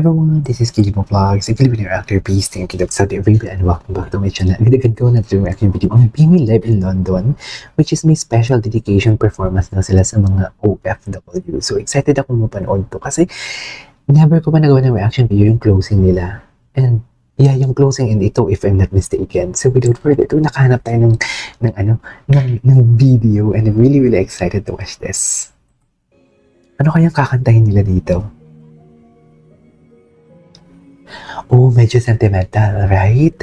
Everyone, this is Kilibo Vlogs, a Filipino actor based in Kidog, Saudi Arabia, and welcome back to my channel. Agad ko na ito yung reaction video on Being Live in London, which is may special dedication performance na sila sa mga OFW. So excited ako mapanood to kasi never ko pa nagawa ng reaction video yung closing nila. And yeah, yung closing and ito if I'm not mistaken. So without further ado, nakahanap tayo ng video and I'm really excited to watch this. Ano kayang kakantahin nila dito? Oh, medyo sentimental, right?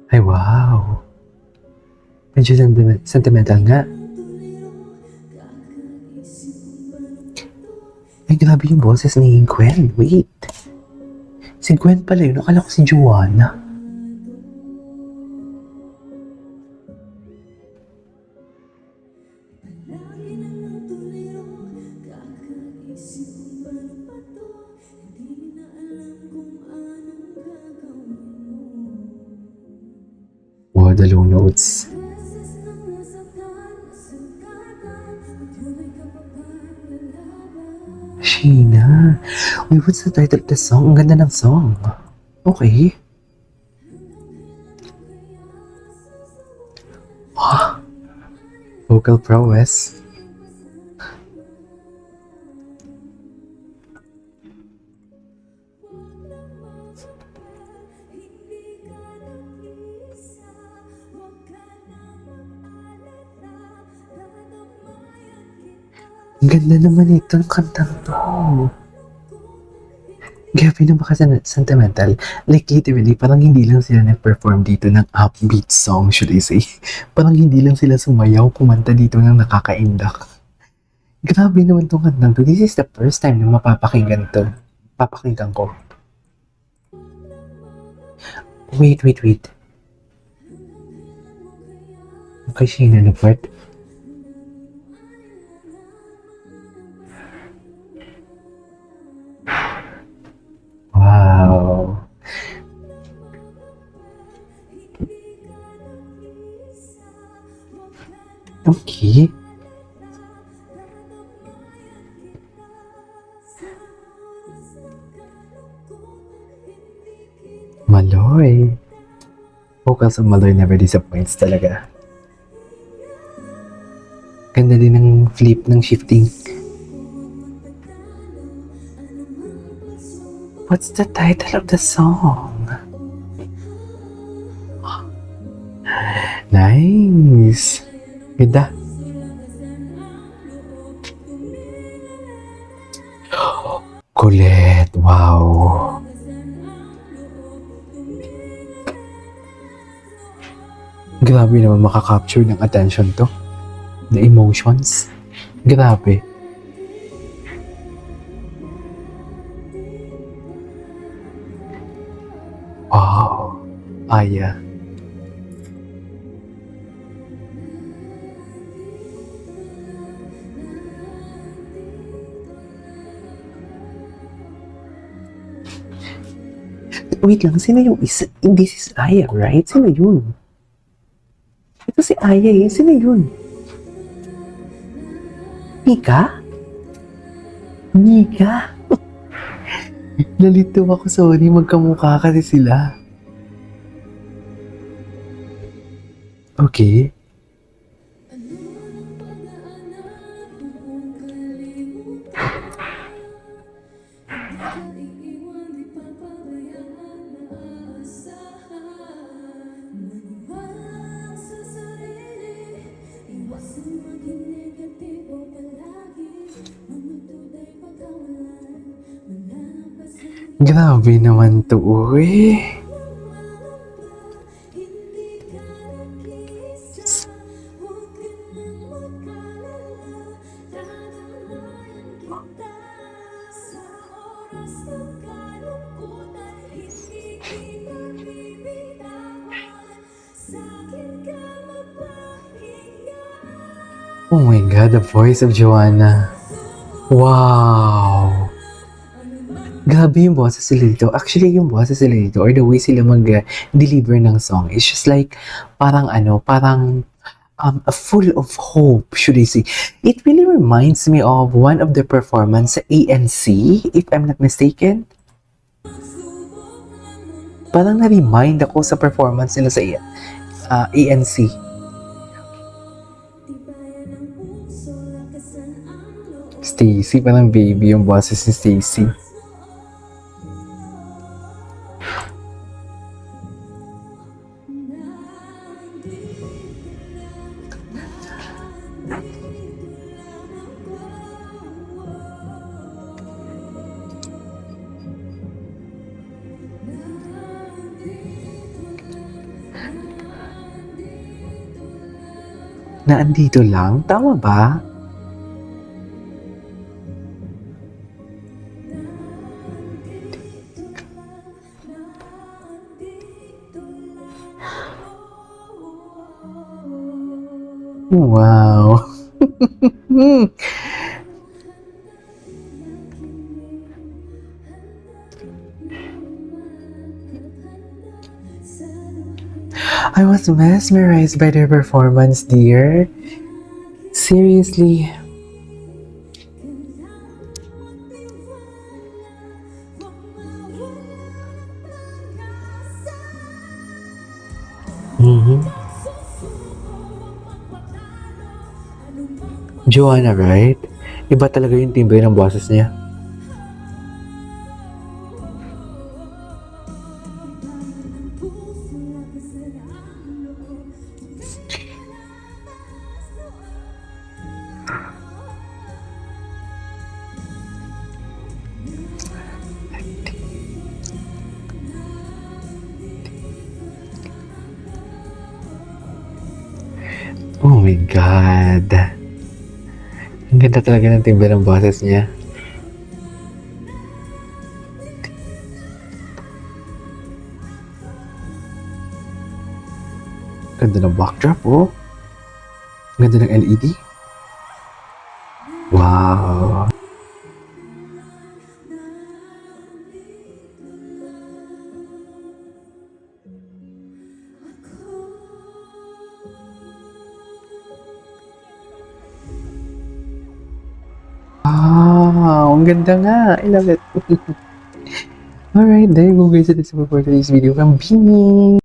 Ay, wow. Medyo sentimental nga. Ay, grabe yung boses ni Gwen. Wait. Si Gwen pala yun. Akala ko si Joanna. Wow, the low notes. Sheena. Wait, what's the title of the song? Ang ganda ng song. Okay. Wow. Vocal prowess. Ang ganda naman itong kantang to. Grabe na baka sentimental. Like literally, parang hindi lang sila nag-perform dito ng upbeat song, should I say. Parang hindi lang sila sumayaw, kumanta dito ng nakakaindak. Grabe naman itong kantang to. This is the first time na mapapakinggan to. Papakinggan ko. Wait. Okay, Sheena na part. Wow. Okay. Maloy. Vocals of Maloy never disappoints talaga. Ganda din ng flip ng shifting. What's the title of the song? Nice. Ganda. Kulit. Wow. Grabe naman makakapture ng attention to. The emotions. Grabe. Wow. Aya. Wait lang, sino yung isa? This is Aya, right? Sino yun? Ito si Aya eh. Sino yun? Mika? Mika? Nalito ako, sorry. Magkamukha kasi sila. Okay. Grabe naman to, uy. Oh my God, the voice of Joanna. Wow. Grabe yung boses sila dito. Actually, yung boses sila dito or the way sila mag-deliver ng song is just like parang full of hope, should I say. It really reminds me of one of the performance sa ANC, if I'm not mistaken. Parang na-remind ako sa performance nila sa ANC. Stacy, parang baby yung boses ni Stacy. Na andito lang? Tama ba? Wow. I was mesmerized by their performance, dear. Seriously. Joanna, right? Iba talaga yung timbre ng boses niya. Oh my God. Ang ganda talaga ng timbre ng boses niya. Ganda ng backdrop, oh. Ganda ng LED. Wow. Ang ganda nga. I love it. Alright, there you go guys. That's it for today's video from Bini.